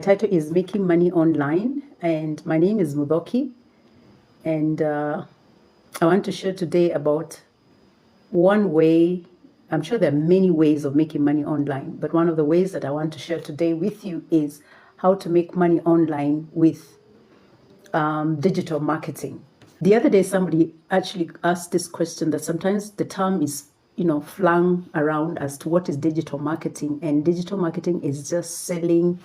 The title is Making Money Online, and my name is Mudoki, and I want to share today about one way. I'm sure there are many ways of making money online, but one of the ways that I want to share today with you is how to make money online with digital marketing. The other day, somebody actually asked this question that sometimes the term is flung around as to what is digital marketing, and digital marketing is just selling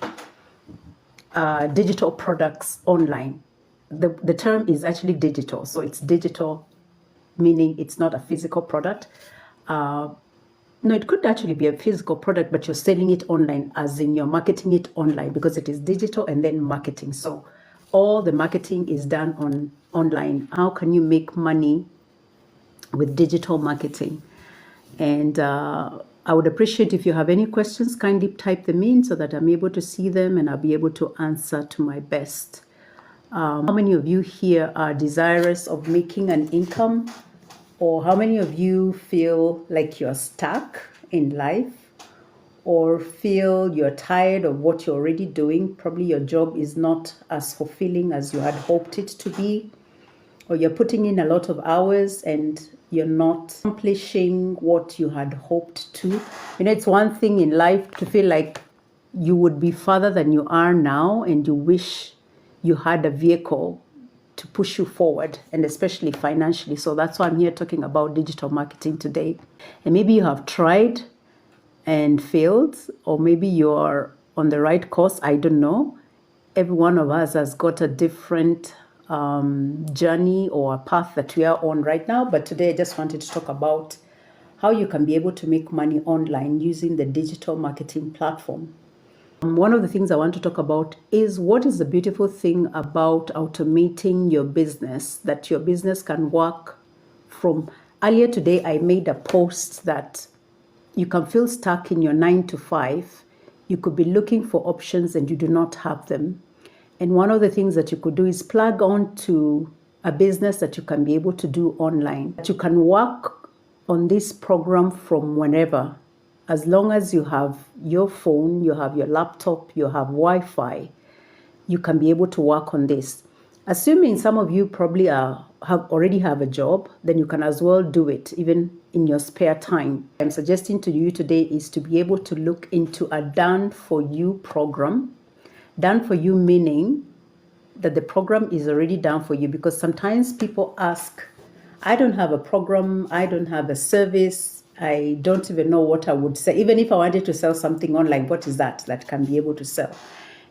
digital products online. The term is actually digital, so it's digital, meaning it's not a physical product. No, it could actually be a physical product, but you're selling it online, as in you're marketing it online, because it is digital and then marketing. So all the marketing is done online. How can you make money with digital marketing? And I would appreciate if you have any questions, kindly type them in so that I'm able to see them and I'll be able to answer to my best. How many of you here are desirous of making an income? Or how many of you feel like you're stuck in life? Or feel you're tired of what you're already doing? Probably your job is not as fulfilling as you had hoped it to be. Or you're putting in a lot of hours and you're not accomplishing what you had hoped to. It's one thing in life to feel like you would be further than you are now and you wish you had a vehicle to push you forward, and especially financially. So that's why I'm here talking about digital marketing today. And maybe you have tried and failed, or maybe you're on the right course. I don't know. Every one of us has got a different journey or a path that we are on right now. But today I just wanted to talk about how you can be able to make money online using the digital marketing platform. One of the things I want to talk about is what is the beautiful thing about automating your business, that your business can work from. Earlier today, I made a post that you can feel stuck in your 9 to 5. You could be looking for options and you do not have them. And one of the things that you could do is plug on to a business that you can be able to do online. That you can work on this program from whenever. As long as you have your phone, you have your laptop, you have Wi-Fi, you can be able to work on this. Assuming some of you probably already have a job, then you can as well do it even in your spare time. I'm suggesting to you today is to be able to look into a done for you program. Done for you meaning that the program is already done for you, because sometimes people ask, I don't have a program, I don't have a service, I don't even know what I would say. Even if I wanted to sell something online, what is that can be able to sell?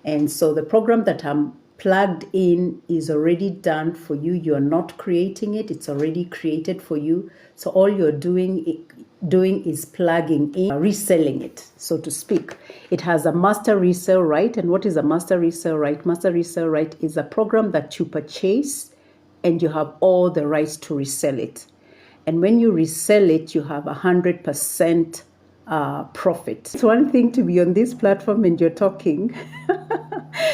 And so the program that I'm plugged in is already done for you. You're not creating it, it's already created for you. So all you're doing is plugging in, reselling it, so to speak. It has a master resale right. And what is a master resale right? Master resale right is a program that you purchase and you have all the rights to resell it. And when you resell it, you have 100% profit. It's one thing to be on this platform and you're talking.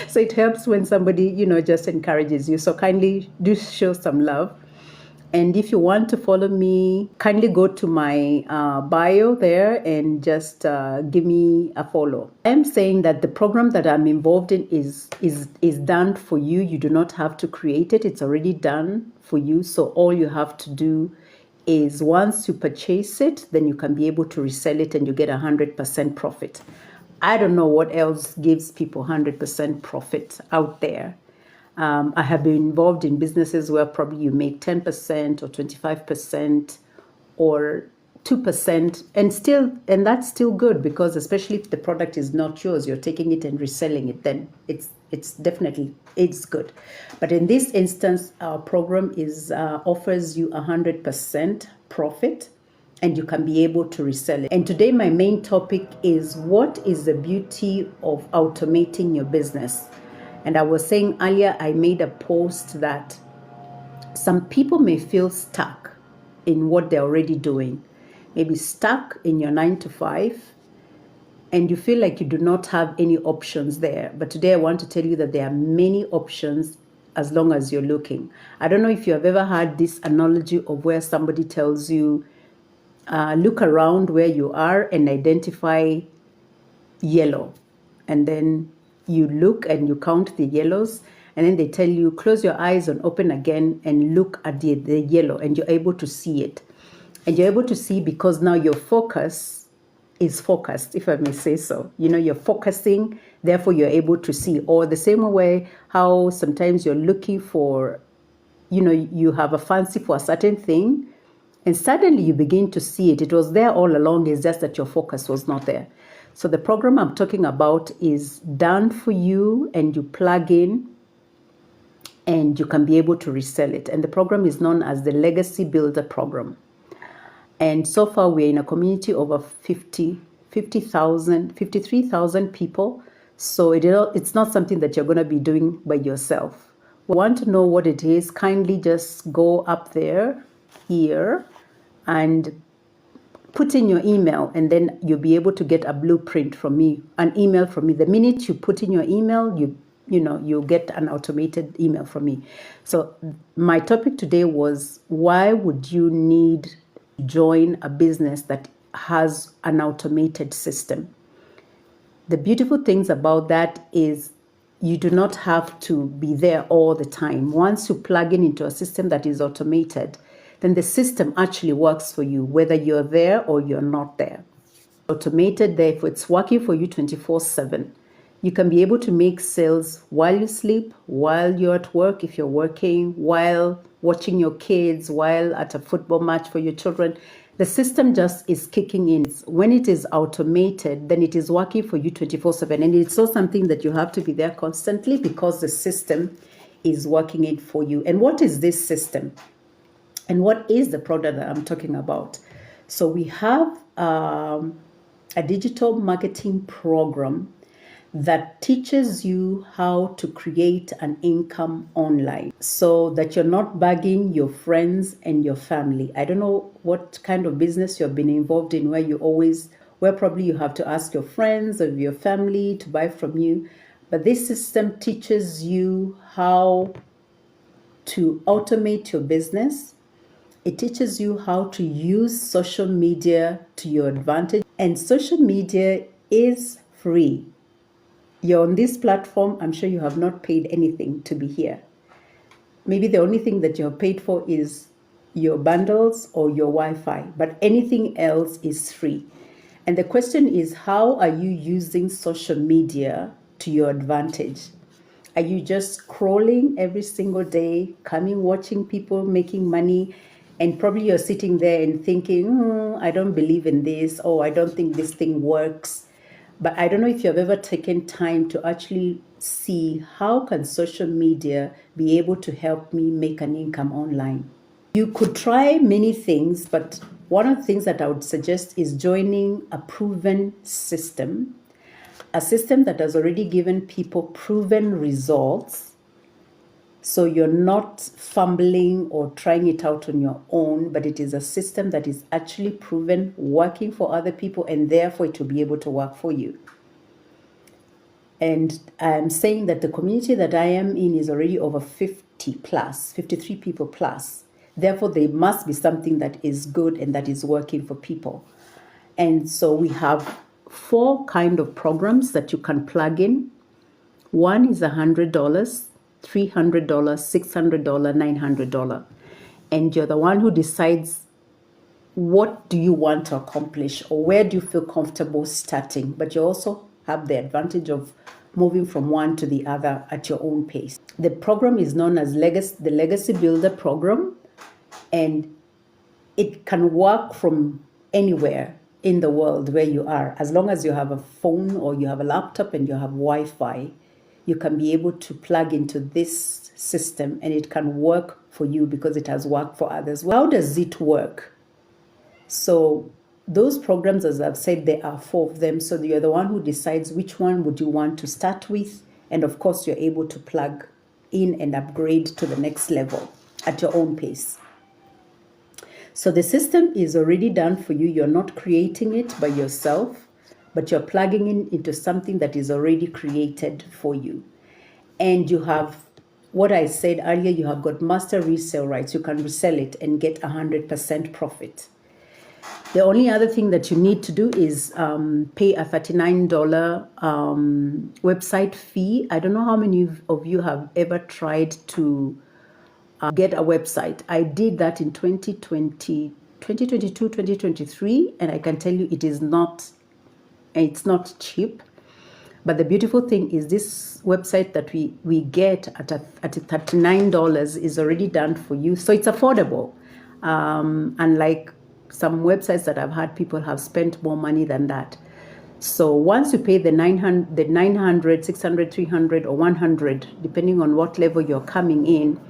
So it helps when somebody, just encourages you. So kindly do show some love. And if you want to follow me, kindly go to my bio there and just give me a follow. I'm saying that the program that I'm involved in is done for you. You do not have to create it. It's already done for you. So all you have to do is once you purchase it, then you can be able to resell it and you get 100% profit. I don't know what else gives people 100% profit out there. I have been involved in businesses where probably you make 10% or 25% or 2%, and that's still good, because especially if the product is not yours, you're taking it and reselling it, then it's definitely good. But in this instance, our program offers you 100% profit, and you can be able to resell it. And today my main topic is what is the beauty of automating your business. And I was saying earlier, I made a post that some people may feel stuck in what they're already doing. Maybe stuck in your 9 to 5, and you feel like you do not have any options there. But today I want to tell you that there are many options as long as you're looking. I don't know if you have ever heard this analogy of where somebody tells you, look around where you are and identify yellow. And then you look and you count the yellows, and then they tell you close your eyes and open again and look at the yellow, and you're able to see it. And you're able to see because now your focus is focused, if I may say so. You're focusing, therefore you're able to see. Or the same way how sometimes you're looking for, you have a fancy for a certain thing, and suddenly you begin to see it. It was there all along, it's just that your focus was not there. So the program I'm talking about is done for you, and you plug in and you can be able to resell it. And the program is known as the Legacy Builder Program. And so far we're in a community of over 53,000 people. So it's not something that you're going to be doing by yourself. We want to know what it is, kindly just go up there, here, and put in your email, and then you'll be able to get a blueprint from me, an email from me. The minute you put in your email, you'll get an automated email from me. So my topic today was, why would you need to join a business that has an automated system? The beautiful things about that is you do not have to be there all the time. Once you plug into a system that is automated, then the system actually works for you, whether you're there or you're not there. Automated, therefore, it's working for you 24/7. You can be able to make sales while you sleep, while you're at work, if you're working, while watching your kids, while at a football match for your children. The system just is kicking in. When it is automated, then it is working for you 24/7. And it's not something that you have to be there constantly, because the system is working it for you. And what is this system? And what is the product that I'm talking about? So we have a digital marketing program that teaches you how to create an income online, so that you're not bugging your friends and your family. I don't know what kind of business you've been involved in, where probably you have to ask your friends or your family to buy from you. But this system teaches you how to automate your business. It teaches you how to use social media to your advantage. And social media is free. You're on this platform, I'm sure you have not paid anything to be here. Maybe the only thing that you have paid for is your bundles or your Wi-Fi, but anything else is free. And the question is, how are you using social media to your advantage? Are you just scrolling every single day, watching people making money, and probably you're sitting there and thinking, I don't believe in this, or I don't think this thing works. But I don't know if you've ever taken time to actually see, how can social media be able to help me make an income online? You could try many things, but one of the things that I would suggest is joining a proven system, a system that has already given people proven results. So you're not fumbling or trying it out on your own, but it is a system that is actually proven, working for other people, and therefore it will be able to work for you. And I'm saying that the community that I am in is already over 50 plus, 53 people plus. Therefore, there must be something that is good and that is working for people. And so we have 4 kind of programs that you can plug in. One is $100, $300, $600, $900. And you're the one who decides, what do you want to accomplish, or where do you feel comfortable starting? But you also have the advantage of moving from one to the other at your own pace. The program is known as the Legacy Builder Program, and it can work from anywhere in the world where you are. As long as you have a phone or you have a laptop and you have Wi-Fi, you can be able to plug into this system, and it can work for you because it has worked for others. How does it work? So those programs, as I've said, there are 4 of them. So you're the one who decides which one would you want to start with. And of course, you're able to plug in and upgrade to the next level at your own pace. So the system is already done for you. You're not creating it by yourself, but you're plugging into something that is already created for you. And you have, what I said earlier, you have got master resale rights. You can resell it and get 100% profit. The only other thing that you need to do is pay a $39 website fee. I don't know how many of you have ever tried to get a website. I did that in 2020, 2022, 2023, and I can tell you it's not cheap. But the beautiful thing is this website that we get at $39 is already done for you. So it's affordable. Unlike some websites that I've had, people have spent more money than that. So once you pay the 900, 600, 300, or 100, depending on what level you're coming in,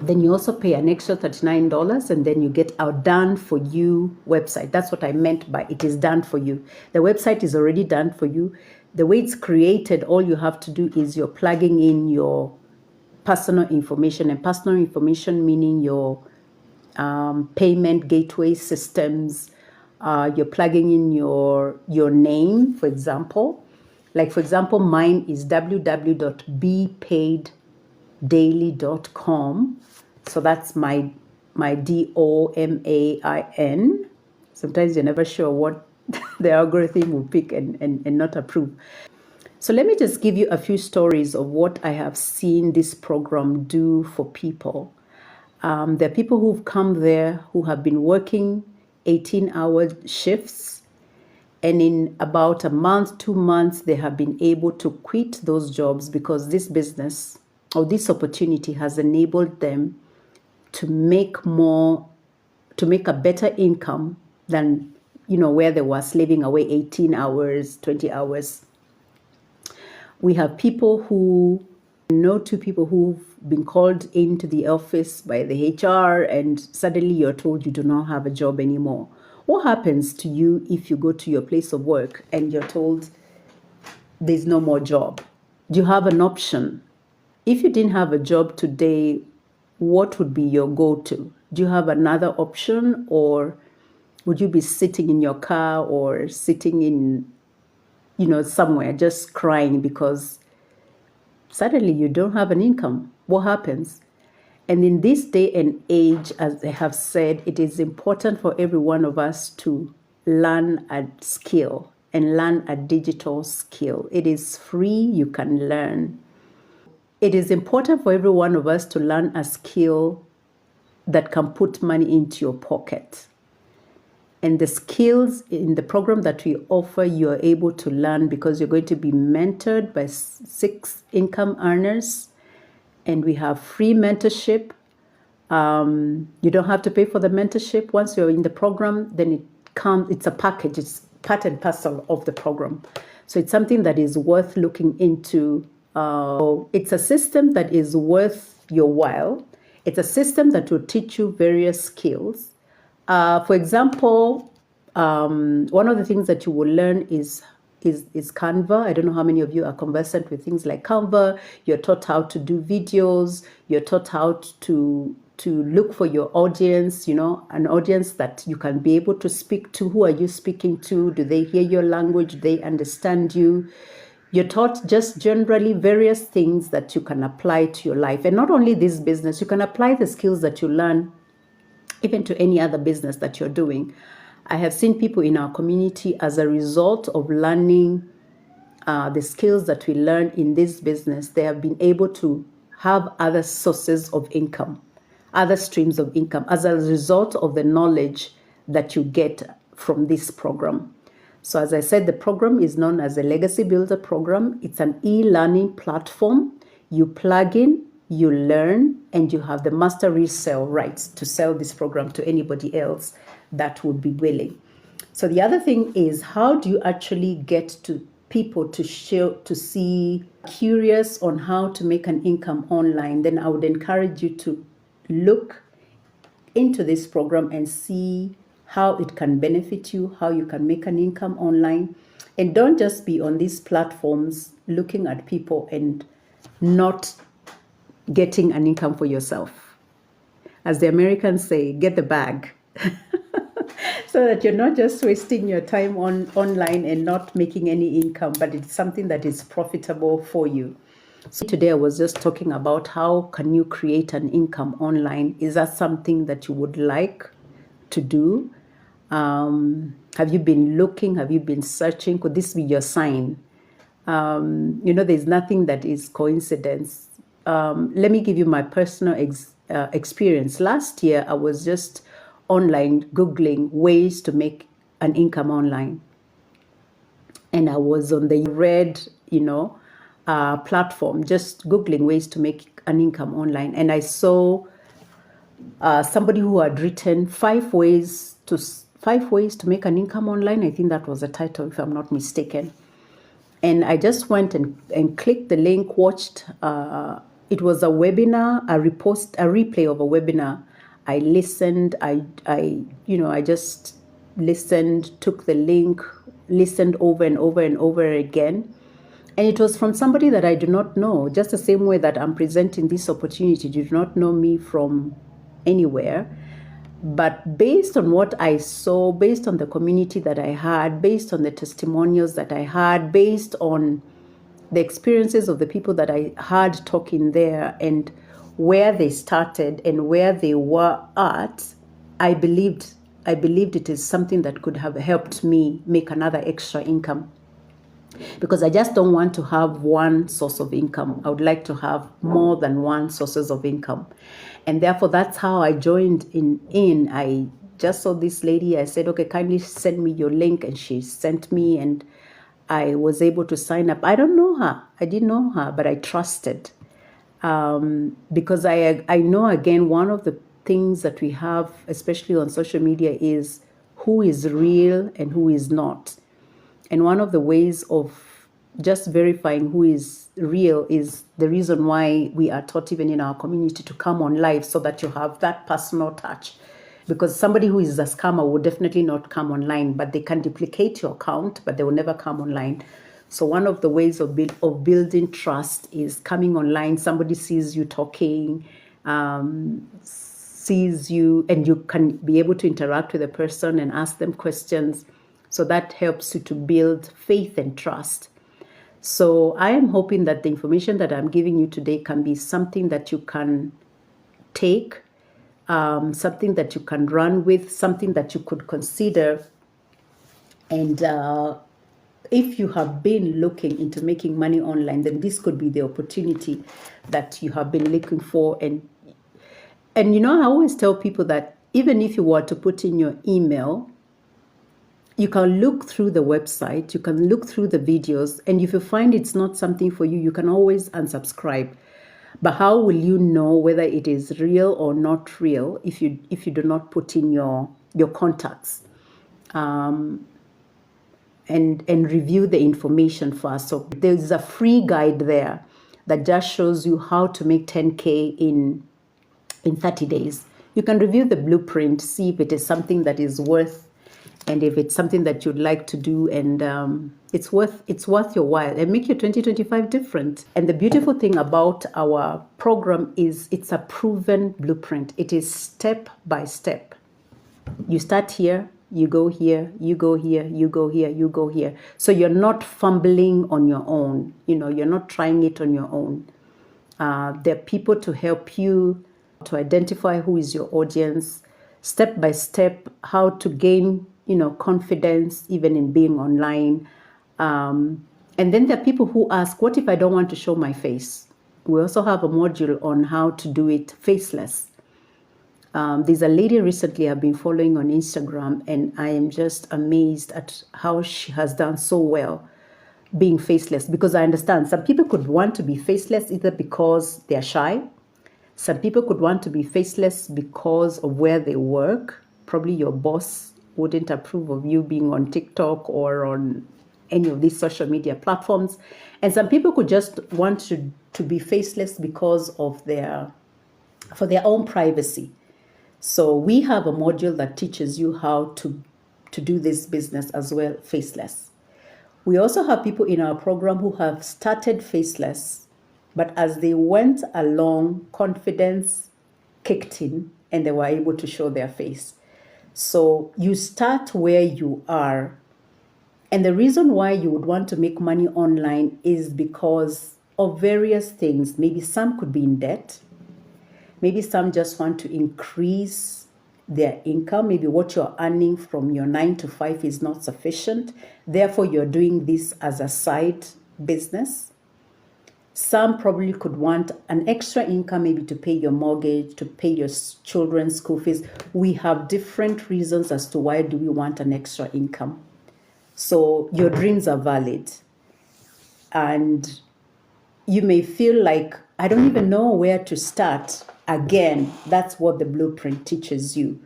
then you also pay an extra $39, and then you get our done for you website. That's what I meant by it is done for you. The website is already done for you. The way it's created, all you have to do is you're plugging in your personal information, and personal information meaning your payment gateway systems. You're plugging in your name, for example. Like, for example, mine is www.bepaiddaily.com. So that's my DOMAIN. Sometimes you're never sure what the algorithm will pick and not approve. So let me just give you a few stories of what I have seen this program do for people. There are people who've come there who have been working 18-hour shifts, and in about a month, 2 months, they have been able to quit those jobs because this business or this opportunity has enabled them to make a better income than, where they were slaving away 18 hours, 20 hours. We have people who know two people who've been called into the office by the HR, and suddenly you're told you do not have a job anymore. What happens to you if you go to your place of work and you're told there's no more job? Do you have an option? If you didn't have a job today, what would be your go-to? Do you have another option, or would you be sitting in your car or sitting in, somewhere just crying because suddenly you don't have an income? What happens? And in this day and age, as I have said, it is important for every one of us to learn a skill and learn a digital skill. It is free, you can learn. It is important for every one of us to learn a skill that can put money into your pocket. And the skills in the program that we offer, you are able to learn because you're going to be mentored by 6 income earners. And we have free mentorship. You don't have to pay for the mentorship. Once you're in the program, then it's a package. It's part and parcel of the program. So it's something that is worth looking into. It's a system that is worth your while. It's a system that will teach you various skills. For example, one of the things that you will learn is Canva. I don't know how many of you are conversant with things like Canva. You're taught how to do videos. You're taught how to look for your audience, an audience that you can be able to speak to. Who are you speaking to? Do they hear your language? Do they understand you? You're taught just generally various things that you can apply to your life. And not only this business, you can apply the skills that you learn even to any other business that you're doing. I have seen people in our community, as a result of learning the skills that we learn in this business, they have been able to have other sources of income, other streams of income as a result of the knowledge that you get from this program. So as I said, the program is known as a Legacy Builder program. It's an e-learning platform. You plug in, you learn, and you have the master resale rights to sell this program to anybody else that would be willing. So the other thing is, how do you actually get to people to see curious on how to make an income online? Then I would encourage you to look into this program and see how it can benefit you, how you can make an income online. And don't just be on these platforms looking at people and not getting an income for yourself. As the Americans say, get the bag. So that you're not just wasting your time online and not making any income, but it's something that is profitable for you. So today I was just talking about how can you create an income online. Is that something that you would like to do? Have you been looking? Have you been searching? Could this be your sign? There's nothing that is coincidence. Let me give you my personal experience. Last year, I was just online Googling ways to make an income online. And I was on the Red, platform, just Googling ways to make an income online. And I saw somebody who had written 5 ways to make an income online. I think that was the title, if I'm not mistaken. And I just went and clicked the link, watched. It was a webinar, a replay of a webinar. I listened. I just listened, took the link, listened over and over and over again. And it was from somebody that I do not know, just the same way that I'm presenting this opportunity. You do not know me from anywhere. But based on what I saw, based on the community that I had, based on the testimonials that I had, based on the experiences of the people that I had talking there and where they started and where they were at, I believed it is something that could have helped me make another extra income. Because I just don't want to have one source of income. I would like to have more than one sources of income. And therefore, that's how I joined in. I just saw this lady. I said, okay, kindly send me your link. And she sent me, and I was able to sign up. I don't know her. I didn't know her, but I trusted. Because I know, again, one of the things that we have, especially on social media, is who is real and who is not. And one of the ways of just verifying who is real is the reason why we are taught, even in our community, to come on live, so that you have that personal touch. Because somebody who is a scammer will definitely not come online, but they can duplicate your account, but they will never come online. So one of the ways of building trust is coming online. Somebody sees you talking, sees you, and you can be able to interact with the person and ask them questions. So that helps you to build faith and trust. So I am hoping that the information that I'm giving you today can be something that you can take, something that you can run with, something that you could consider. And if you have been looking into making money online, then this could be the opportunity that you have been looking for. And I always tell people that even if you were to put in your email, you can look through the website, you can look through the videos, and if you find it's not something for you, you can always unsubscribe. But how will you know whether it is real or not real if you do not put in your contacts and review the information first? So there's a free guide there that just shows you how to make 10K in 30 days. You can review the blueprint, see if it is something that is worth, and if it's something that you'd like to do, and it's worth your while, and make your 2025 different. And the beautiful thing about our program is it's a proven blueprint. It is step by step. You start here, you go here, you go here, you go here, you go here. So you're not fumbling on your own. You're not trying it on your own. There are people to help you to identify who is your audience, step by step, how to gain confidence even in being online. And then there are people who ask, what if I don't want to show my face? We also have a module on how to do it faceless. There's a lady recently I've been following on Instagram, and I am just amazed at how she has done so well being faceless. Because I understand some people could want to be faceless either because they're shy. Some people could want to be faceless because of where they work. Probably your boss wouldn't approve of you being on TikTok or on any of these social media platforms. And some people could just want to be faceless because of for their own privacy. So we have a module that teaches you how to do this business as well, faceless. We also have people in our program who have started faceless, but as they went along, confidence kicked in and they were able to show their face. So you start where you are. And the reason why you would want to make money online is because of various things. Maybe some could be in debt. Maybe some just want to increase their income. Maybe what you're earning from your 9 to 5 is not sufficient. Therefore, you're doing this as a side business. Some probably could want an extra income, maybe to pay your mortgage, to pay your children's school fees. We have different reasons as to why do we want an extra income. So your dreams are valid. And you may feel like, I don't even know where to start. Again, that's what the blueprint teaches you.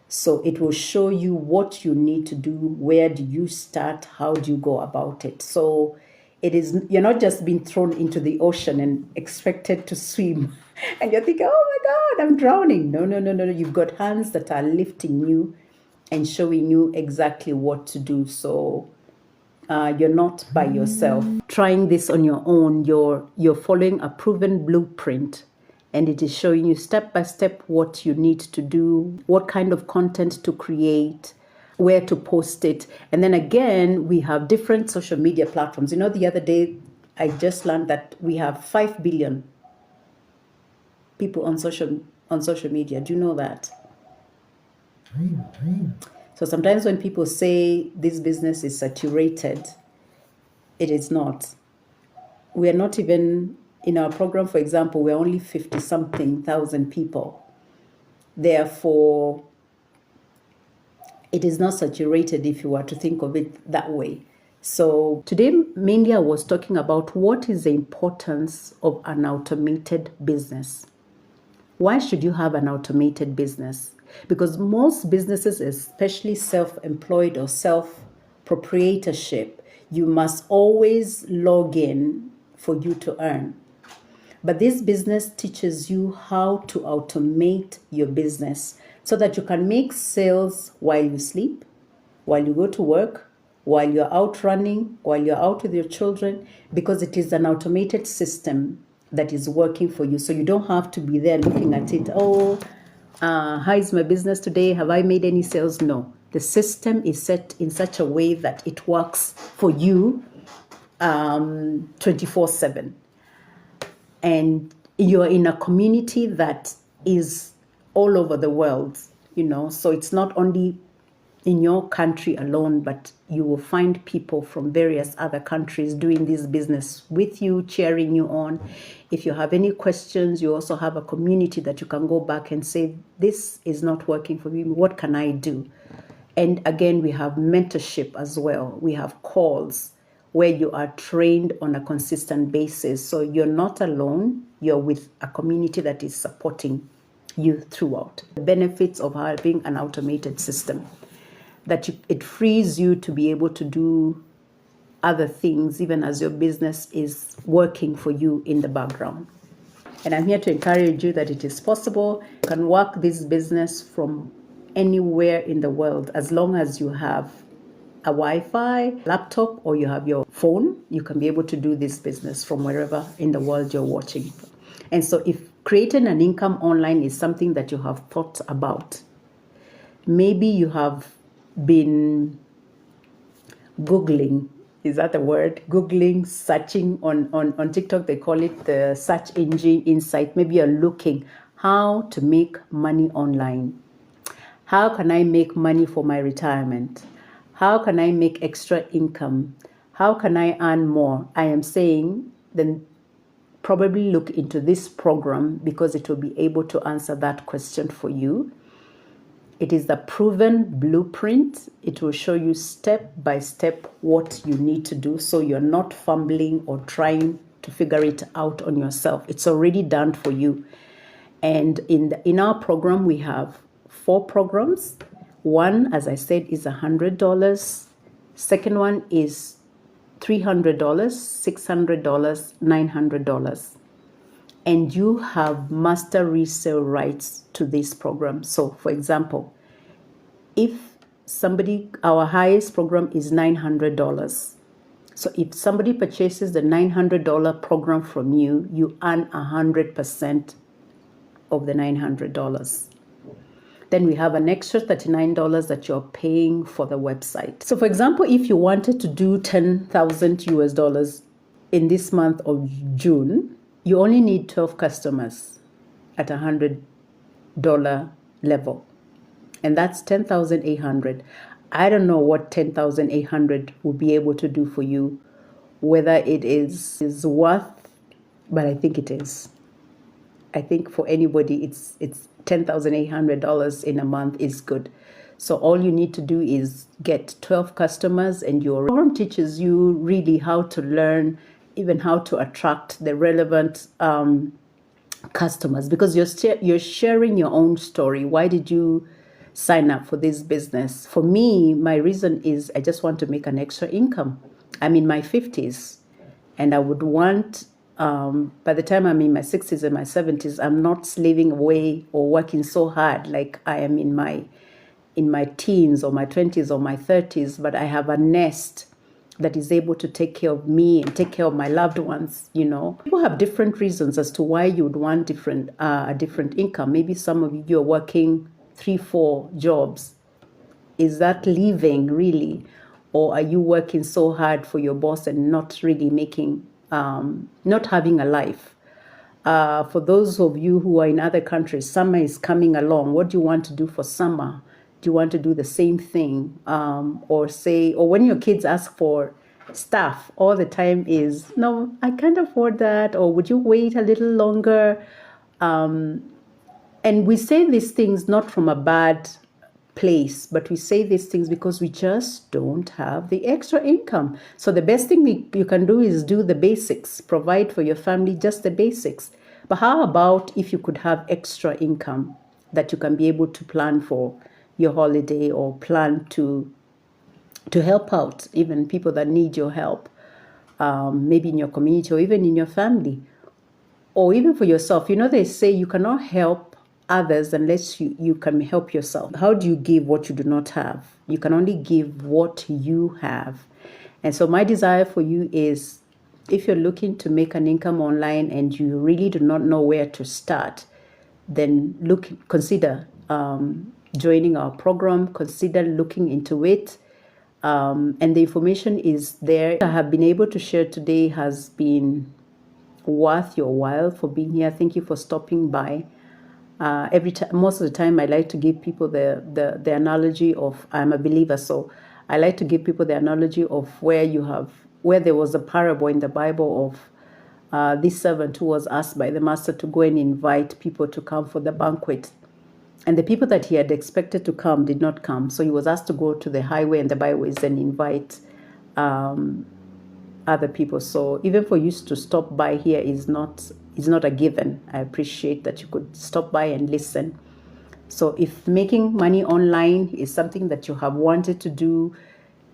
So it will show you what you need to do, where do you start, how do you go about it. So it is, you're not just being thrown into the ocean and expected to swim and you're thinking, oh my God, I'm drowning. No. You've got hands that are lifting you and showing you exactly what to do. So you're not by yourself. Trying this on your own, you're following a proven blueprint, and it is showing you step by step what you need to do, what kind of content to create, where to post it. And then again, we have different social media platforms. The other day, I just learned that we have 5 billion people on social media. Do you know that? So sometimes when people say this business is saturated, it is not. We are not even, in our program, for example, we're only 50-something thousand people. Therefore, it is not saturated if you were to think of it that way. So today, mainly I was talking about what is the importance of an automated business. Why should you have an automated business? Because most businesses, especially self-employed or self-proprietorship, you must always log in for you to earn. But this business teaches you how to automate your business so that you can make sales while you sleep, while you go to work, while you're out running, while you're out with your children, because it is an automated system that is working for you. So you don't have to be there looking at it, how is my business today? Have I made any sales? No. The system is set in such a way that it works for you 24/7. And you're in a community that is all over the world, so it's not only in your country alone, but you will find people from various other countries doing this business with you, cheering you on. If you have any questions, you also have a community that you can go back and say, this is not working for me, what can I do? And again, we have mentorship as well. We have calls where you are trained on a consistent basis. So you're not alone, you're with a community that is supporting you throughout. The benefits of having an automated system, that it frees you to be able to do other things even as your business is working for you in the background. And I'm here to encourage you that it is possible. You can work this business from anywhere in the world as long as you have a Wi-Fi, laptop, or you have your phone. You can be able to do this business from wherever in the world you're watching. And so if creating an income online is something that you have thought about, maybe you have been Googling, is that a word? Googling, searching on TikTok, they call it the search engine insight. Maybe you're looking how to make money online. How can I make money for my retirement? How can I make extra income? How can I earn more? I am saying then probably look into this program because it will be able to answer that question for you. It is the proven blueprint. It will show you step by step what you need to do so you're not fumbling or trying to figure it out on yourself. It's already done for you. And in our program, we have 4 programs. One, as I said, is $100. Second one is $300, $600, $900. And you have master resale rights to this program. So, for example, if our highest program is $900. So if somebody purchases the $900 program from you, you earn 100% of the $900. Then we have an extra $39 that you're paying for the website. So for example, if you wanted to do 10,000 US dollars in this month of June, you only need 12 customers at $100 level. and that's 10,800. I don't know what 10,800 will be able to do for you, whether it is worth, but I think it is. I think for anybody, it's $10,800 in a month is good. So all you need to do is get 12 customers, and your program teaches you really how to learn, even how to attract the relevant customers, because you're sharing your own story. Why did you sign up for this business? For me, my reason is I just want to make an extra income. I'm in my 50s, and I would want, by the time I'm in my 60s and my 70s, I'm not slaving away or working so hard like I am in my teens or my 20s or my 30s, but I have a nest that is able to take care of me and take care of my loved ones. People have different reasons as to why you would want a different income. Maybe some of you are working 3-4 jobs. Is that living really? Or are you working so hard for your boss and not really making, not having a life? For those of you who are in other countries, summer is coming along. What do you want to do for summer? Do you want to do the same thing? Or when your kids ask for stuff, all the time is, no, I can't afford that. Or would you wait a little longer? And we say these things not from a bad place, but we say these things because we just don't have the extra income. So the best thing you can do is do the basics, provide for your family just the basics. But how about if you could have extra income that you can be able to plan for your holiday, or plan to help out even people that need your help, maybe in your community or even in your family, or even for yourself. They say you cannot help others unless you can help yourself. How do you give what you do not have? You can only give what you have. And so my desire for you is, if you're looking to make an income online and you really do not know where to start, then consider joining our program, consider looking into it. And the information is there. I have been able to share today has been worth your while for being here. Thank you for stopping by. Most of the time, I like to give people the analogy of, I'm a believer, so I like to give people the analogy of where there was a parable in the Bible of this servant who was asked by the master to go and invite people to come for the banquet. And the people that he had expected to come did not come. So he was asked to go to the highway and the byways and invite other people. So even for you to stop by here is not a given. I appreciate that you could stop by and listen. So if making money online is something that you have wanted to do,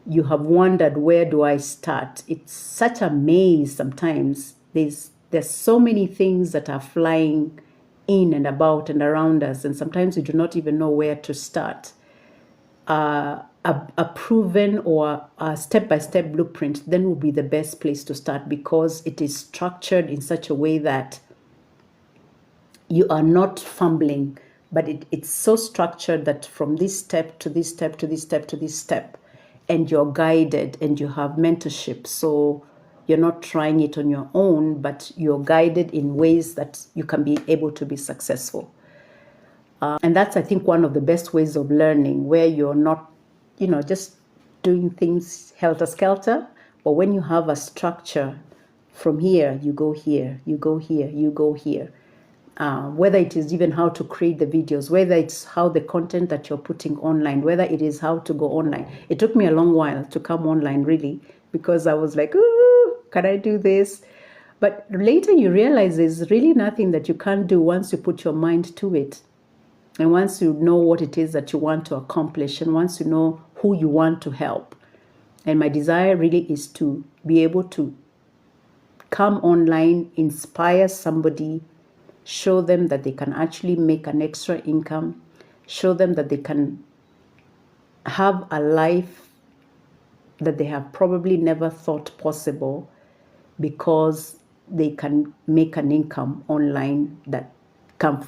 you have wondered, where do I start? It's such a maze sometimes. There's so many things that are flying in and about and around us, and sometimes we do not even know where to start. A proven or a step-by-step blueprint then will be the best place to start, because it is structured in such a way that you are not fumbling, but it's so structured that from this step to this step to this step to this step, and you're guided and you have mentorship. So you're not trying it on your own, but you're guided in ways that you can be able to be successful. And that's, I think, one of the best ways of learning, where you're not, just doing things helter-skelter. But when you have a structure, from here, you go here, you go here, you go here. Whether it is even how to create the videos, whether it's how the content that you're putting online, whether it is how to go online. It took me a long while to come online, really, because I was like, ooh, can I do this? But later you realize there's really nothing that you can't do once you put your mind to it. And once you know what it is that you want to accomplish, and once you know who you want to help. And my desire really is to be able to come online, inspire somebody, show them that they can actually make an extra income, show them that they can have a life that they have probably never thought possible, because they can make an income online that can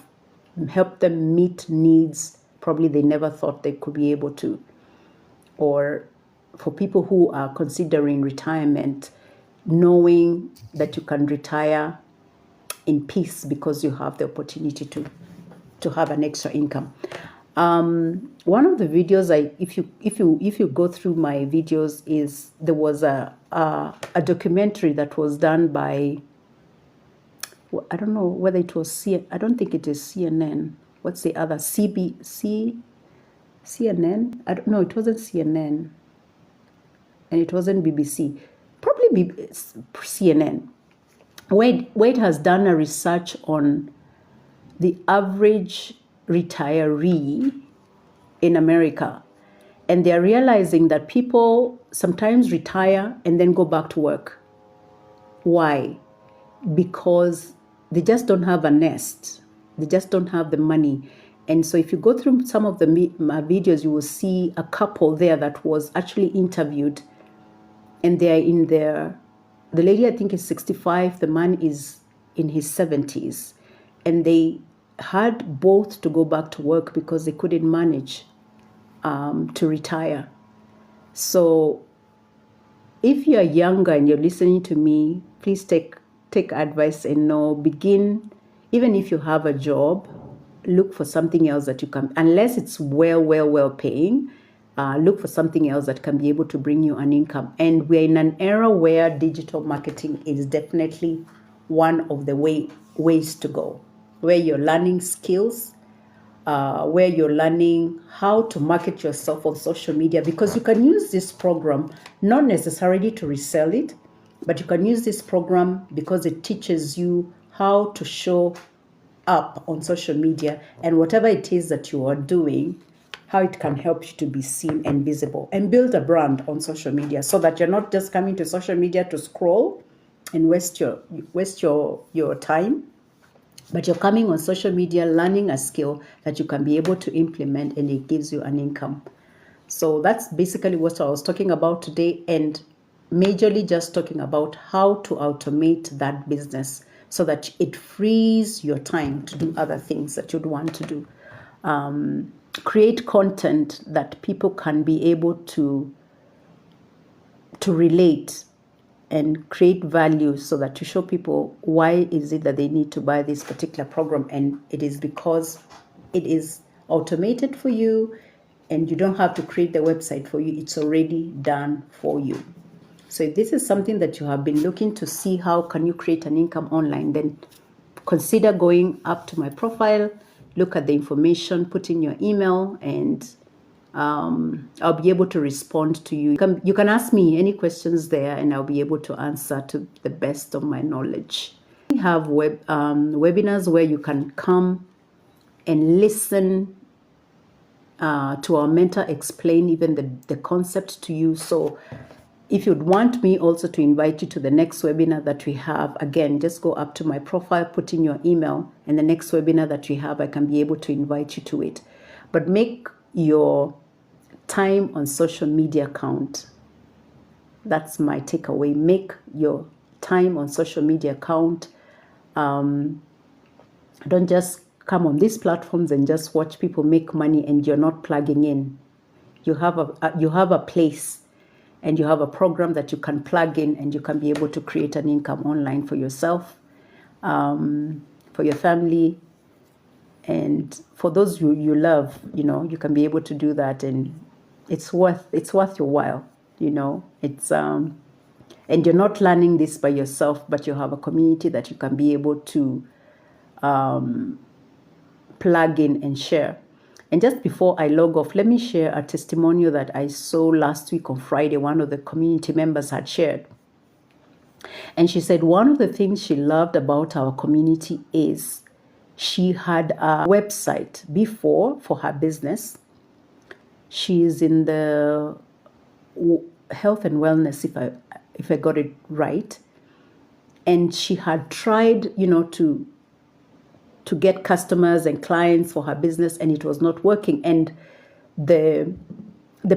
help them meet needs probably they never thought they could be able to. Or for people who are considering retirement, knowing that you can retire in peace because you have the opportunity to have an extra income. One of the videos if you go through my videos, is there was a documentary that was done by, I don't know whether it was I don't think it is CNN. What's the other? CNN? I don't know. It wasn't CNN, and it wasn't BBC. Probably CNN. Where it has done a research on the average retiree in America, and they're realizing that people sometimes retire and then go back to work. Why? Because they just don't have a nest. They just don't have the money. And so if you go through some of the videos, you will see a couple there that was actually interviewed, and they're in their, the lady I think is 65, the man is in his 70s, and they had both to go back to work because they couldn't manage to retire. So if you're younger and you're listening to me, please take advice and begin, even if you have a job, look for something else that you can, unless it's well paying, look for something else that can be able to bring you an income. And we're in an era where digital marketing is definitely one of the ways to go, where you're learning skills, where you're learning how to market yourself on social media, because you can use this program not necessarily to resell it, but you can use this program because it teaches you how to show up on social media, and whatever it is that you are doing, how it can help you to be seen and visible and build a brand on social media, so that you're not just coming to social media to scroll and waste your time, but you're coming on social media learning a skill that you can be able to implement, and it gives you an income. So that's basically what I was talking about today, and majorly just talking about how to automate that business so that it frees your time to do other things that you'd want to do. Create content that people can be able to relate and create value, so that to show people why is it that they need to buy this particular program. And it is because it is automated for you, and you don't have to create the website for you. It's already done for you. So if this is something that you have been looking to see how can you create an income online, then consider going up to my profile, look at the information, put in your email, and I'll be able to respond to you. You can ask me any questions there, and I'll be able to answer to the best of my knowledge. We have webinars where you can come and listen to our mentor explain even the concept to you. So if you'd want me also to invite you to the next webinar that we have, again, just go up to my profile, put in your email, and the next webinar that we have, I can be able to invite you to it. But make your time on social media count. That's my takeaway. Make your time on social media count. Don't just come on these platforms and just watch people make money and you're not plugging in. You have a place, and you have a program that you can plug in, and you can be able to create an income online for yourself, for your family, and for those you love. You can be able to do that, and it's worth your while. It's and you're not learning this by yourself, but you have a community that you can be able to plug in and share. And just before I log off, let me share a testimonial that I saw last week on Friday. One of the community members had shared. And she said one of the things she loved about our community is she had a website before for her business. She is in the health and wellness, if I got it right. And she had tried, to get customers and clients for her business, and it was not working. And the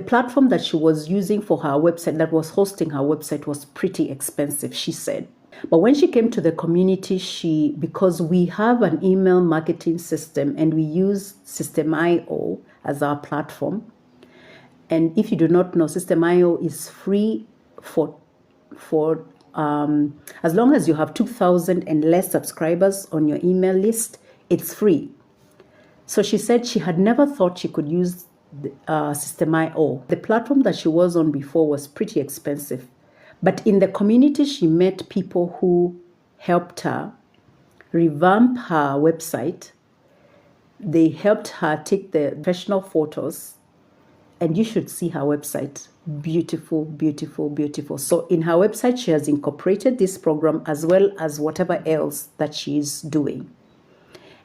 platform that she was using for her website, that was hosting her website, was pretty expensive, she said. But when she came to the community, because we have an email marketing system and we use System.io as our platform. And if you do not know, System.io is free for as long as you have 2,000 and less subscribers on your email list, it's free. So she said she had never thought she could use System.io. The platform that she was on before was pretty expensive. But in the community, she met people who helped her revamp her website. They helped her take the professional photos. And you should see her website. Beautiful, beautiful, beautiful. So in her website, she has incorporated this program as well as whatever else that she is doing.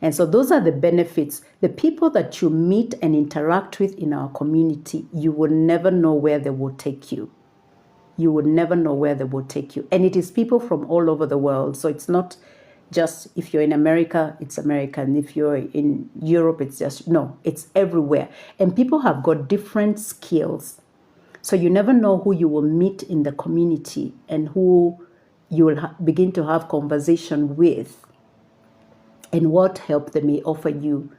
And so those are the benefits. The people that you meet and interact with in our community, you will never know where they will take you. You will never know where they will take you. And it is people from all over the world. So it's not just if you're in America, it's American. If you're in Europe, it's just, no, it's everywhere. And people have got different skills. So you never know who you will meet in the community and who you will begin to have conversation with and what help they may offer you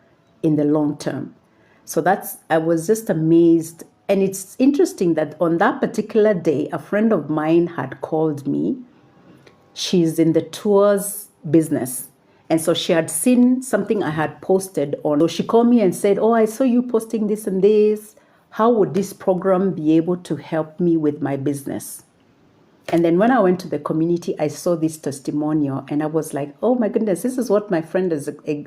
in the long term. So I was just amazed. And it's interesting that on that particular day, a friend of mine had called me. She's in the tours business. And so she had seen something I had posted on. So she called me and said, oh, I saw you posting this and this. How would this program be able to help me with my business? And then when I went to the community, I saw this testimonial and I was like, oh my goodness, this is what my friend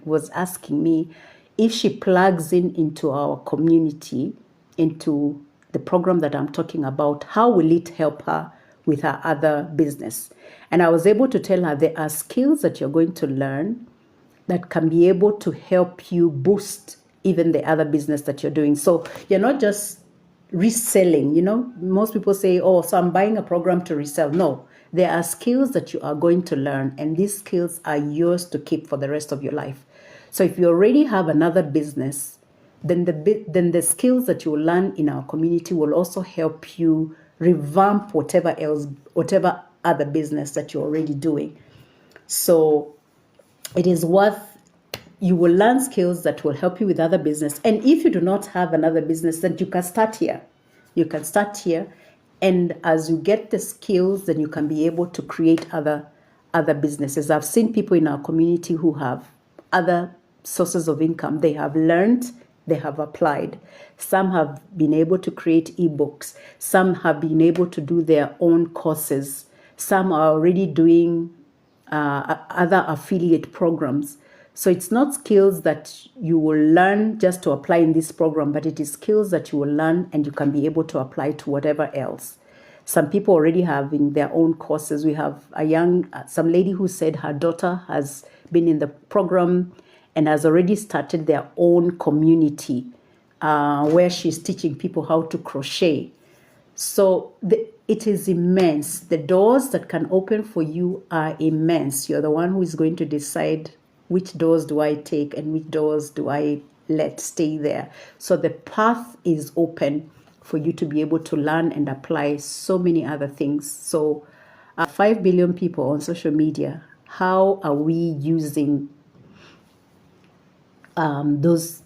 was asking me. If she plugs into our community, into the program that I'm talking about, how will it help her with her other business? And I was able to tell her there are skills that you're going to learn that can be able to help you boost even the other business that you're doing. So you're not just reselling, most people say, oh, so I'm buying a program to resell. No, there are skills that you are going to learn, and these skills are yours to keep for the rest of your life. So if you already have another business, then the skills that you will learn in our community will also help you revamp whatever other business that you're already doing. So it is you will learn skills that will help you with other business. And if you do not have another business, then you can start here. You can start here. And as you get the skills, then you can be able to create other businesses. I've seen people in our community who have other sources of income. They have learned, they have applied. Some have been able to create ebooks. Some have been able to do their own courses. Some are already doing other affiliate programs. So it's not skills that you will learn just to apply in this program, but it is skills that you will learn and you can be able to apply to whatever else. Some people already having their own courses. We have some lady who said her daughter has been in the program and has already started their own community where she's teaching people how to crochet. So it is immense. The doors that can open for you are immense. You're the one who is going to decide which doors do I take and which doors do I let stay there. So the path is open for you to be able to learn and apply so many other things. So 5 billion people on social media, how are we using those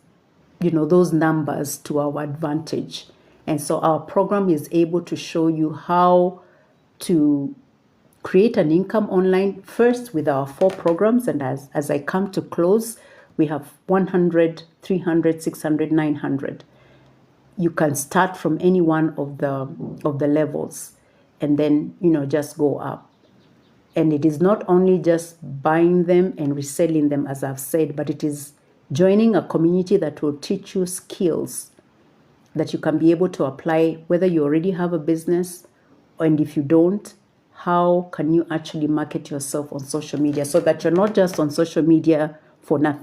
numbers to our advantage? And so our program is able to show you how to create an income online, first with our 4 programs. And as I come to close, we have 100, 300, 600, 900. You can start from any one of the levels and then, just go up. And it is not only just buying them and reselling them, as I've said, but it is joining a community that will teach you skills that you can be able to apply, whether you already have a business, and if you don't, how can you actually market yourself on social media so that you're not just on social media for nothing.